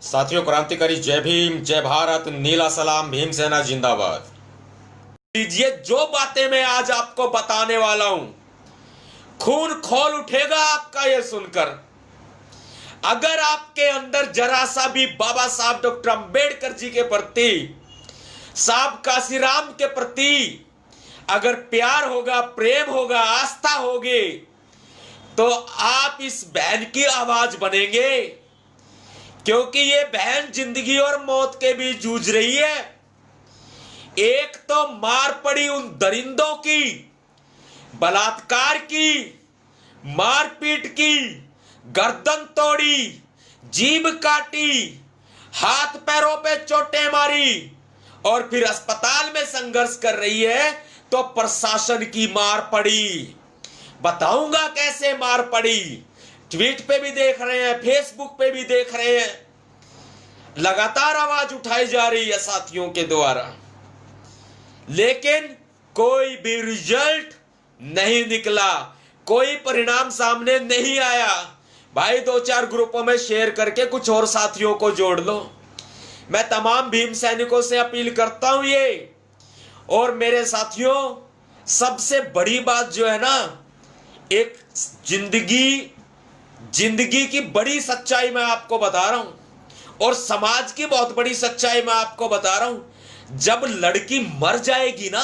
साथियों, क्रांतिकारी जय भीम, जय भारत, नीला सलाम, भीम सेना जिंदाबाद। लीजिए, जो बातें मैं आज आपको बताने वाला हूं, खून खौल उठेगा आपका यह सुनकर। अगर आपके अंदर जरा सा भी बाबा साहब डॉक्टर अंबेडकर जी के प्रति, साहब काशीराम के प्रति अगर प्यार होगा, प्रेम होगा, आस्था होगी, तो आप इस बहन की आवाज बनेंगे। क्योंकि ये बहन जिंदगी और मौत के बीच जूझ रही है। एक तो मार पड़ी उन दरिंदों की, बलात्कार की, मारपीट की, गर्दन तोड़ी, जीभ काटी, हाथ पैरों पे चोटें मारी और फिर अस्पताल में संघर्ष कर रही है, तो प्रशासन की मार पड़ी। बताऊंगा कैसे मार पड़ी। ट्वीट पे भी देख रहे हैं, फेसबुक पे भी देख रहे हैं, लगातार आवाज उठाई जा रही है साथियों के द्वारा, लेकिन कोई भी रिजल्ट नहीं निकला, कोई परिणाम सामने नहीं आया। भाई, 2-4 ग्रुपों में शेयर करके कुछ और साथियों को जोड़ लो। मैं तमाम भीम सैनिकों से अपील करता हूं ये। और मेरे साथियों, सबसे बड़ी बात जो है ना, एक जिंदगी की बड़ी सच्चाई मैं आपको बता रहा हूं और समाज की बहुत बड़ी सच्चाई मैं आपको बता रहा हूं। जब लड़की मर जाएगी ना,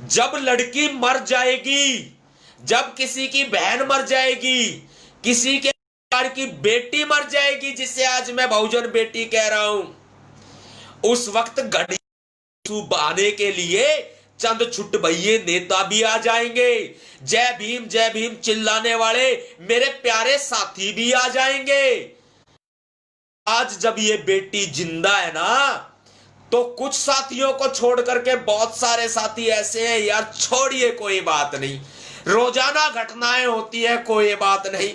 जब लड़की मर जाएगी, जब किसी की बहन मर जाएगी, किसी के परिवार की बेटी मर जाएगी, जिसे आज मैं बहुजन बेटी कह रहा हूं, उस वक्त घड़ी बहाने के लिए चंद छुटभइये नेता भी आ जाएंगे। जय भीम चिल्लाने वाले मेरे प्यारे साथी भी आ जाएंगे। आज जब ये बेटी जिंदा है ना, तो कुछ साथियों को छोड़ करके बहुत सारे साथी ऐसे हैं, यार छोड़िए, कोई बात नहीं, रोजाना घटनाएं होती है, कोई बात नहीं,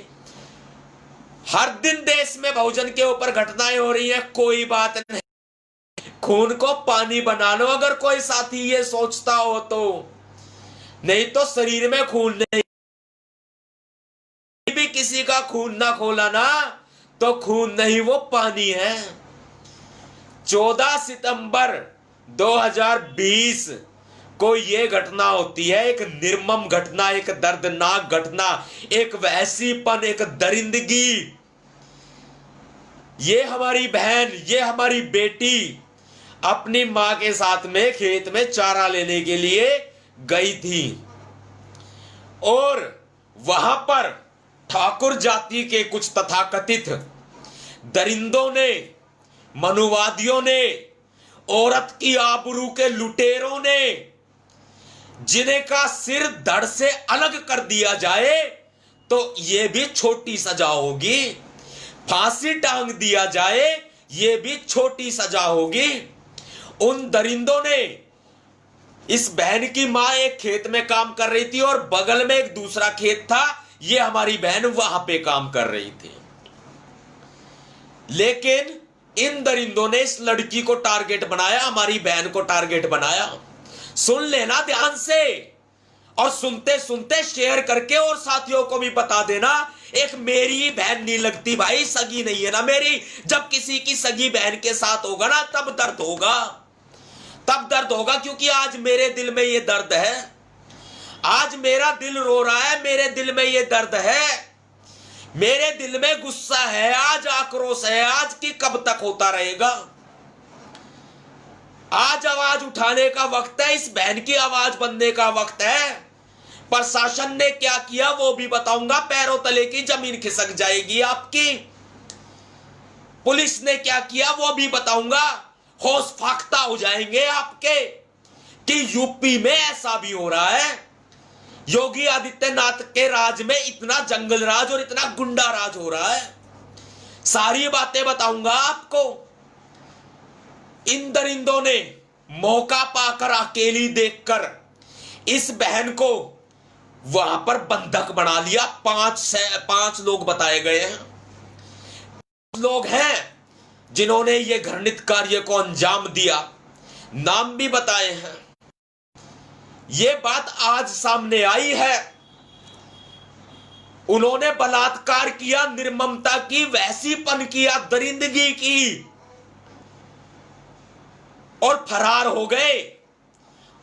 हर दिन देश में बहुजन के ऊपर घटनाएं हो रही है, कोई बात नहीं, खून को पानी बना लो अगर कोई साथी ये सोचता हो तो। नहीं तो शरीर में खून नहीं, भी किसी का खून ना खोला ना, तो खून नहीं, वो पानी है। 14 सितंबर 2020 को यह घटना होती है, एक निर्मम घटना, एक दर्दनाक घटना, एक वहशीपन, एक दरिंदगी। ये हमारी बहन, ये हमारी बेटी अपनी मां के साथ में खेत में चारा लेने के लिए गई थी और वहां पर ठाकुर जाति के कुछ तथाकथित दरिंदों ने, मनुवादियों ने, औरत की आबरू के लुटेरों ने, जिन्हें का सिर धड़ से अलग कर दिया जाए तो यह भी छोटी सजा होगी, फांसी टांग दिया जाए यह भी छोटी सजा होगी। उन दरिंदों ने, इस बहन की मां एक खेत में काम कर रही थी और बगल में एक दूसरा खेत था, ये हमारी बहन वहां पे काम कर रही थी, लेकिन इन दरिंदों ने इस लड़की को टारगेट बनाया, हमारी बहन को टारगेट बनाया। सुन लेना ध्यान से, और सुनते सुनते शेयर करके और साथियों को भी बता देना। एक मेरी बहन नहीं लगती भाई, सगी नहीं है ना मेरी। जब किसी की सगी बहन के साथ होगा ना, तब दर्द होगा, तब दर्द होगा, क्योंकि आज मेरे दिल में ये दर्द है, आज मेरा दिल रो रहा है, मेरे दिल में ये दर्द है, मेरे दिल में गुस्सा है, आज आक्रोश है, आज की कब तक होता रहेगा। आज आवाज उठाने का वक्त है, इस बहन की आवाज बनने का वक्त है। प्रशासन ने क्या किया वो भी बताऊंगा, पैरों तले की जमीन खिसक जाएगी आपकी। पुलिस ने क्या किया वो भी बताऊंगा, होश फाख्ता हो जाएंगे आपके कि यूपी में ऐसा भी हो रहा है। योगी आदित्यनाथ के राज में इतना जंगल राज और इतना गुंडा राज हो रहा है, सारी बातें बताऊंगा आपको। इन दरिंदों ने मौका पाकर, अकेली देखकर इस बहन को वहां पर बंधक बना लिया। 5 लोग बताए गए हैं, लोग हैं जिन्होंने ये घृणित कार्य को अंजाम दिया, नाम भी बताए हैं। ये बात आज सामने आई है। उन्होंने बलात्कार किया, निर्ममता की, वैसीपन किया, दरिंदगी की और फरार हो गए।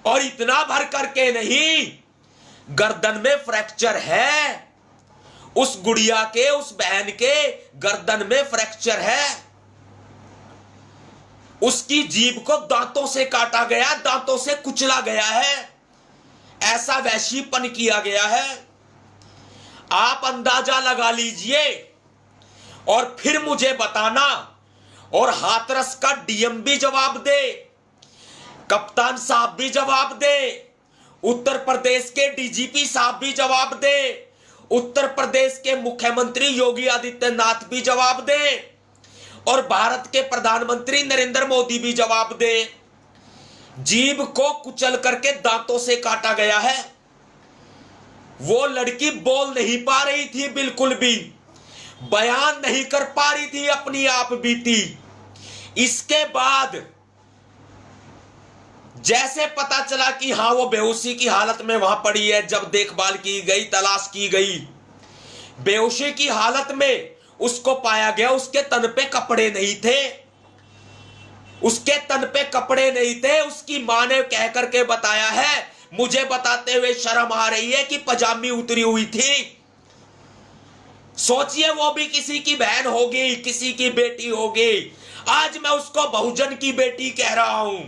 और इतना भर करके नहीं, गर्दन में फ्रैक्चर है, उस गुड़िया के, उस बहन के गर्दन में फ्रैक्चर है। उसकी जीभ को दांतों से काटा गया, दांतों से कुचला गया है, ऐसा वैश्यपन किया गया है। आप अंदाजा लगा लीजिए और फिर मुझे बताना। और हाथरस का डीएम भी जवाब दे, कप्तान साहब भी जवाब दे, उत्तर प्रदेश के डीजीपी साहब भी जवाब दे, उत्तर प्रदेश के मुख्यमंत्री योगी आदित्यनाथ भी जवाब दे, और भारत के प्रधानमंत्री नरेंद्र मोदी भी जवाब दे। जीभ को कुचल करके दांतों से काटा गया है। वो लड़की बोल नहीं पा रही थी, बिल्कुल भी बयान नहीं कर पा रही थी अपनी आप बीती। इसके बाद जैसे पता चला कि हां वो बेहोशी की हालत में वहां पड़ी है, जब देखभाल की गई, तलाश की गई, बेहोशी की हालत में उसको पाया गया। उसके तन पे कपड़े नहीं थे, उसके तन पे कपड़े नहीं थे। उसकी मां ने कह करके बताया है, मुझे बताते हुए शर्म आ रही है कि पजामी उतरी हुई थी। सोचिए, वो भी किसी की बहन होगी, किसी की बेटी होगी। आज मैं उसको बहुजन की बेटी कह रहा हूं,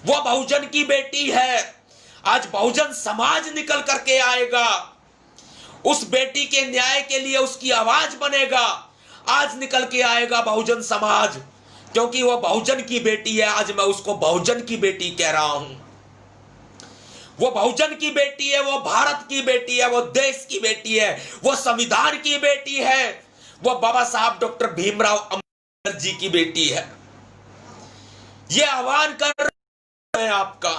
वो बहुजन की बेटी है। आज बहुजन समाज निकल करके आएगा, उस बेटी के न्याय के लिए उसकी आवाज बनेगा। आज निकल के आएगा बहुजन समाज, क्योंकि वो बहुजन की बेटी है। आज मैं उसको बहुजन की बेटी कह रहा हूं। वो बहुजन की बेटी है, वो भारत की बेटी है, वो देश की बेटी है, वो संविधान की बेटी है, वो बाबा साहब डॉक्टर भीमराव अम्बेडकर जी की बेटी है। ये आह्वान कर रहे हैं आपका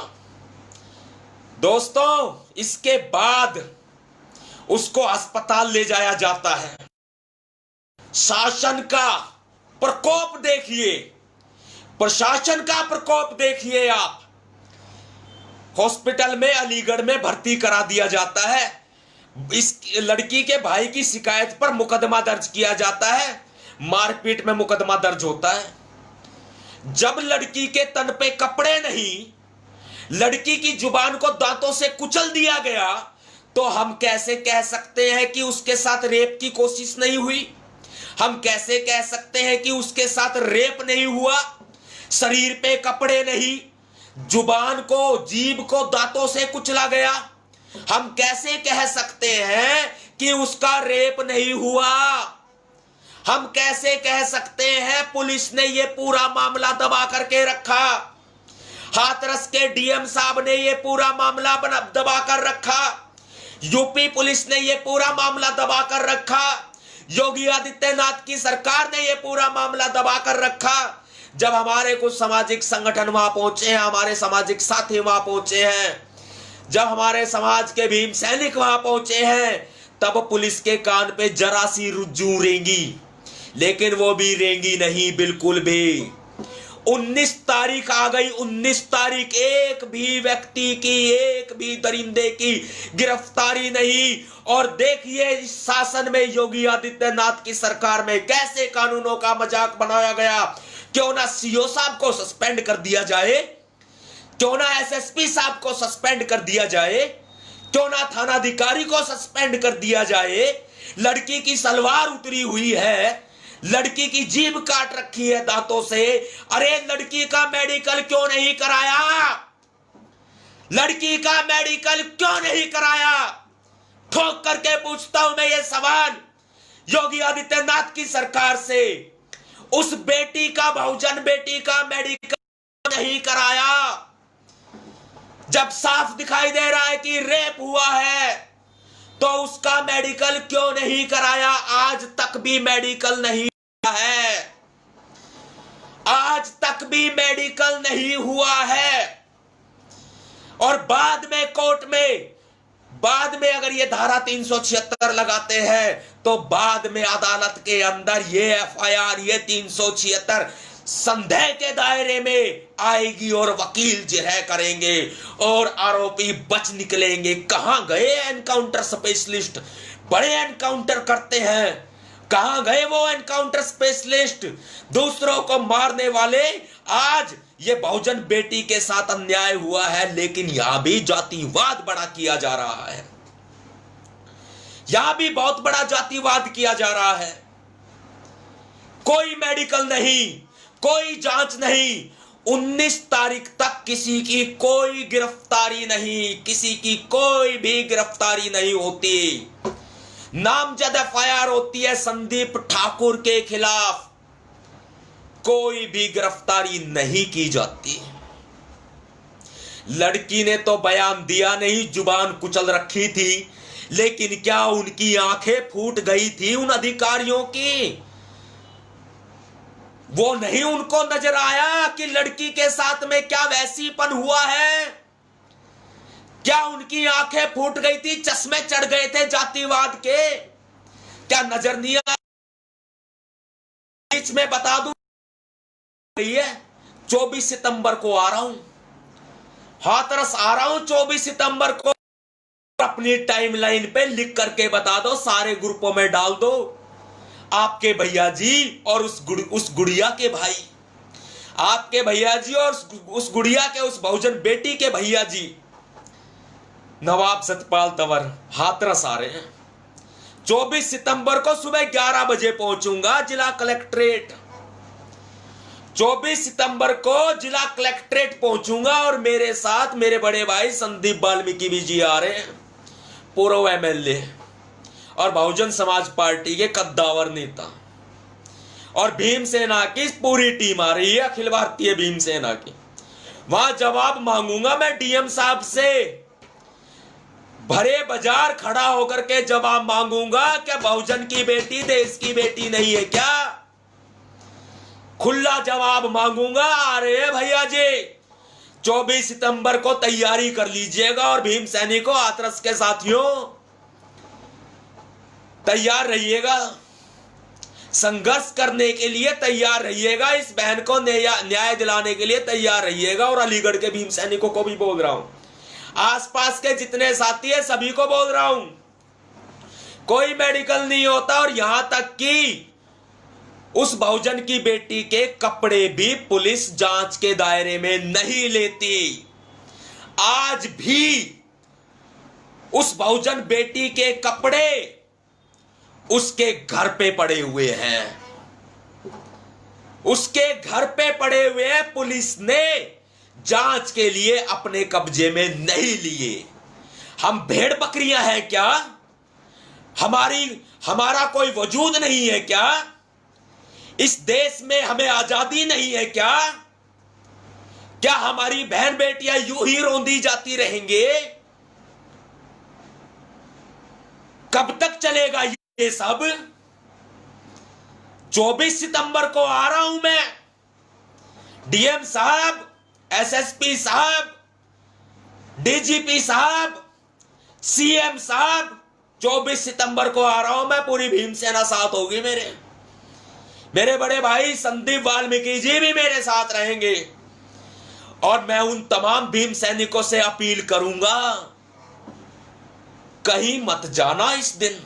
दोस्तों। इसके बाद उसको अस्पताल ले जाया जाता है। शासन का प्रकोप देखिए, प्रशासन का प्रकोप देखिए आप। हॉस्पिटल में अलीगढ़ में भर्ती करा दिया जाता है। इस लड़की के भाई की शिकायत पर मुकदमा दर्ज किया जाता है, मारपीट में मुकदमा दर्ज होता है। जब लड़की के तन पे कपड़े नहीं, लड़की की जुबान को दांतों से कुचल दिया गया, तो हम कैसे कह सकते हैं कि उसके साथ रेप की कोशिश नहीं हुई? हम कैसे कह सकते हैं कि उसके साथ रेप नहीं हुआ? शरीर पे कपड़े नहीं, जुबान को, जीभ को दांतों से कुचला गया। हम कैसे कह सकते हैं कि उसका रेप नहीं हुआ? हम कैसे कह सकते हैं पुलिस ने ये पूरा मामला दबा करके रखा? हाथरस के डीएम साहब ने ये पूरा मामला दबा कर रखा, यूपी पुलिस ने ये पूरा मामला दबा कर रखा, योगी आदित्यनाथ की सरकार ने ये पूरा मामला दबा कर रखा। जब हमारे कुछ सामाजिक संगठन वहां पहुंचे हैं, हमारे सामाजिक साथी वहां पहुंचे हैं, जब हमारे समाज के भीम सैनिक वहां पहुंचे हैं, तब पुलिस के कान पे जरा सी रुज्जू रेंगी, लेकिन वो भी रेंगी नहीं बिल्कुल भी। 19 तारीख आ गई, 19 तारीख, एक भी व्यक्ति की, एक भी दरिंदे की गिरफ्तारी नहीं। और देखिए इस शासन में, योगी आदित्यनाथ की सरकार में कैसे कानूनों का मजाक बनाया गया। क्यों ना सीओ साहब को सस्पेंड कर दिया जाए, क्यों ना एसएसपी साहब को सस्पेंड कर दिया जाए, क्यों ना थानाधिकारी को सस्पेंड कर दिया जाए। लड़की की सलवार उतरी हुई है, लड़की की जीभ काट रखी है दांतों से। अरे लड़की का मेडिकल क्यों नहीं कराया? लड़की का मेडिकल क्यों नहीं कराया? ठोक करके पूछता हूं मैं ये सवाल योगी आदित्यनाथ की सरकार से। उस बेटी का, बहुजन बेटी का मेडिकल नहीं कराया, जब साफ दिखाई दे रहा है कि रेप हुआ है, तो उसका मेडिकल क्यों नहीं कराया? आज तक भी मेडिकल नहीं है, आज तक भी मेडिकल नहीं हुआ है। और बाद में कोर्ट में, बाद में अगर ये धारा 376 लगाते हैं, तो बाद में अदालत के अंदर ये एफआईआर, ये 376 संदेह के दायरे में आएगी और वकील जिरह करेंगे और आरोपी बच निकलेंगे। कहां गए एनकाउंटर स्पेशलिस्ट? बड़े एनकाउंटर करते हैं। कहां गए वो एनकाउंटर स्पेशलिस्ट, दूसरों को मारने वाले? आज ये बहुजन बेटी के साथ अन्याय हुआ है, लेकिन यहां भी जातिवाद बड़ा किया जा रहा है, यहां भी बहुत बड़ा जातिवाद किया जा रहा है। कोई मेडिकल नहीं, कोई जांच नहीं, 19 तारीख तक किसी की कोई गिरफ्तारी नहीं, किसी की कोई भी गिरफ्तारी नहीं होती। नामजद एफआईआर होती है संदीप ठाकुर के खिलाफ, कोई भी गिरफ्तारी नहीं की जाती। लड़की ने तो बयान दिया नहीं, जुबान कुचल रखी थी, लेकिन क्या उनकी आंखें फूट गई थी उन अधिकारियों की? वो नहीं उनको नजर आया कि लड़की के साथ में क्या वैसीपन हुआ है? क्या उनकी आंखें फूट गई थी, चश्मे चढ़ गए थे जातिवाद के? क्या नजर नहीं आया? बीच में बता दूं, 24 सितंबर को आ रहा हूं, हाथरस आ रहा हूं 24 सितंबर को। अपनी टाइमलाइन पे लिख करके बता दो, सारे ग्रुपों में डाल दो, आपके भैया जी और उस गुड़िया के भाई, आपके भैया जी और उस गुड़िया के, उस बहुजन बेटी के भैया जी नवाब सतपाल तंवर हाथरस आ रहे हैं। 24 सितंबर को सुबह 11 बजे पहुंचूंगा जिला कलेक्ट्रेट। 24 सितंबर को जिला कलेक्ट्रेट पहुंचूंगा और मेरे साथ मेरे बड़े भाई संदीप वाल्मीकि भी जी आ रहे हैं, पूर्व एमएलए और बहुजन समाज पार्टी के कद्दावर नेता, और भीमसेना की पूरी टीम आ रही है, अखिल भारतीय भीमसेना की। वहां जवाब मांगूंगा मैं डीएम साहब से, भरे बाजार खड़ा होकर के जवाब मांगूंगा, क्या बहुजन की बेटी देश की बेटी नहीं है क्या? खुला जवाब मांगूंगा। अरे भैया जी 24 सितंबर को तैयारी कर लीजिएगा, और भीम सैनिकों, हाथरस के साथियों तैयार रहिएगा, संघर्ष करने के लिए तैयार रहिएगा, इस बहन को न्याय दिलाने के लिए तैयार रहिएगा। और अलीगढ़ के भीम सैनिकों को भी बोल रहा हूं, आसपास के जितने साथी हैं सभी को बोल रहा हूं, कोई मेडिकल नहीं होता। और यहां तक कि उस बहुजन की बेटी के कपड़े भी पुलिस जांच के दायरे में नहीं लेती। आज भी उस बहुजन बेटी के कपड़े उसके घर पे पड़े हुए हैं, उसके घर पे पड़े हुए हैं, पुलिस ने जांच के लिए अपने कब्जे में नहीं लिए। हम भेड़ बकरियां हैं क्या? हमारा कोई वजूद नहीं है क्या? इस देश में हमें आजादी नहीं है क्या? क्या हमारी बहन बेटियां यूं ही रोंदी जाती रहेंगे? कब तक चलेगा ये सब? 24 सितंबर को आ रहा हूं मैं, डीएम साहब, एसएसपी साहब, डीजीपी साहब, सीएम साहब, 24 सितंबर को आ रहा हूं मैं, पूरी भीमसेना साथ होगी मेरे बड़े भाई संदीप वाल्मीकि जी भी मेरे साथ रहेंगे। और मैं उन तमाम भीम सैनिकों से अपील करूंगा, कहीं मत जाना इस दिन।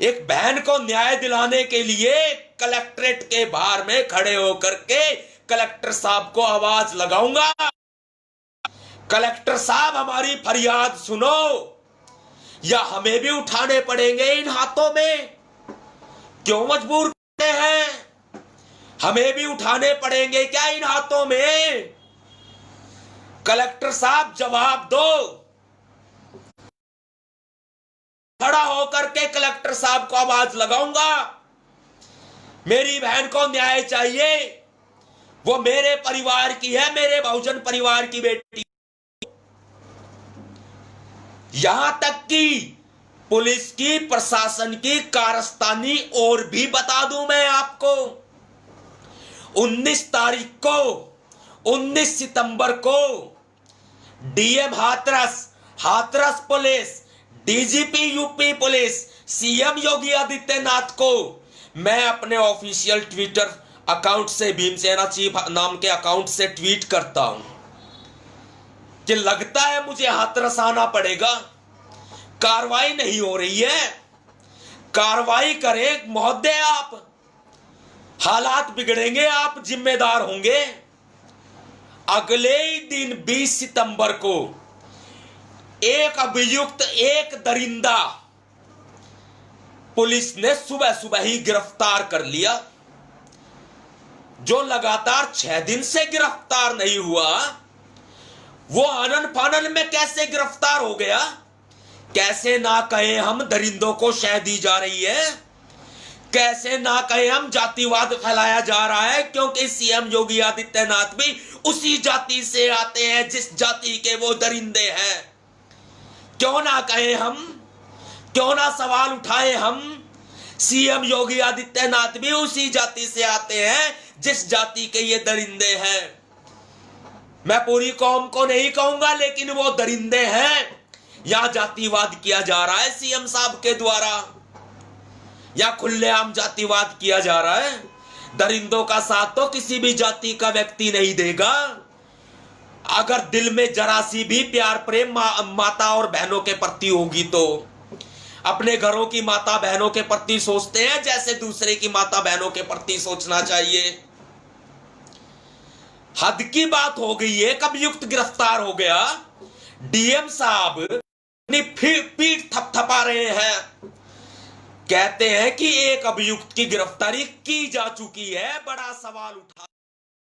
एक बहन को न्याय दिलाने के लिए कलेक्ट्रेट के बाहर में खड़े होकर के कलेक्टर साहब को आवाज लगाऊंगा, कलेक्टर साहब हमारी फरियाद सुनो, या हमें भी उठाने पड़ेंगे इन हाथों में। क्यों मजबूर करते हैं? हमें भी उठाने पड़ेंगे क्या इन हाथों में? कलेक्टर साहब जवाब दो। खड़ा होकर के कलेक्टर साहब को आवाज लगाऊंगा, मेरी बहन को न्याय चाहिए, वो मेरे परिवार की है, मेरे बहुजन परिवार की बेटी। यहां तक कि पुलिस की, प्रशासन की कारस्तानी और भी बता दूं मैं आपको। 19 तारीख को, 19 सितंबर को DM Hathras police, DGP UP police, CM Yogi Adityanath को मैं अपने ऑफिशियल ट्विटर अकाउंट से, भीमसेना चीफ नाम के अकाउंट से ट्वीट करता हूं कि लगता है मुझे हाथरस आना पड़ेगा, कार्रवाई नहीं हो रही है। कार्रवाई करें महोदय, आप हालात बिगड़ेंगे, आप जिम्मेदार होंगे। अगले ही दिन 20 सितंबर को एक अभियुक्त, एक दरिंदा पुलिस ने सुबह सुबह ही गिरफ्तार कर लिया। जो लगातार 6 दिन से गिरफ्तार नहीं हुआ, वो आनन फानन में कैसे गिरफ्तार हो गया? कैसे ना कहे हम दरिंदों को शह दी जा रही है, कैसे ना कहे हम जातिवाद फैलाया जा रहा है, क्योंकि सीएम योगी आदित्यनाथ भी उसी जाति से आते हैं जिस जाति के वो दरिंदे हैं। क्यों ना कहे हम, क्यों ना सवाल उठाए हम, सीएम योगी आदित्यनाथ भी उसी जाति से आते हैं जिस जाति के ये दरिंदे हैं। मैं पूरी कौम को नहीं कहूंगा, लेकिन वो दरिंदे हैं। यहां जातिवाद किया जा रहा है सीएम साहब के द्वारा, या खुलेआम जातिवाद किया जा रहा है। दरिंदों का साथ तो किसी भी जाति का व्यक्ति नहीं देगा। अगर दिल में जरा सी भी प्यार प्रेम माता और बहनों के प्रति होगी तो अपने घरों की माता बहनों के प्रति सोचते हैं जैसे दूसरे की माता बहनों के प्रति सोचना चाहिए। हद की बात हो गई है। कब युक्त गिरफ्तार हो गया, डीएम साहब अपनी पीठ थपथपा रहे हैं, कहते हैं कि एक अभियुक्त की गिरफ्तारी की जा चुकी है। बड़ा सवाल उठा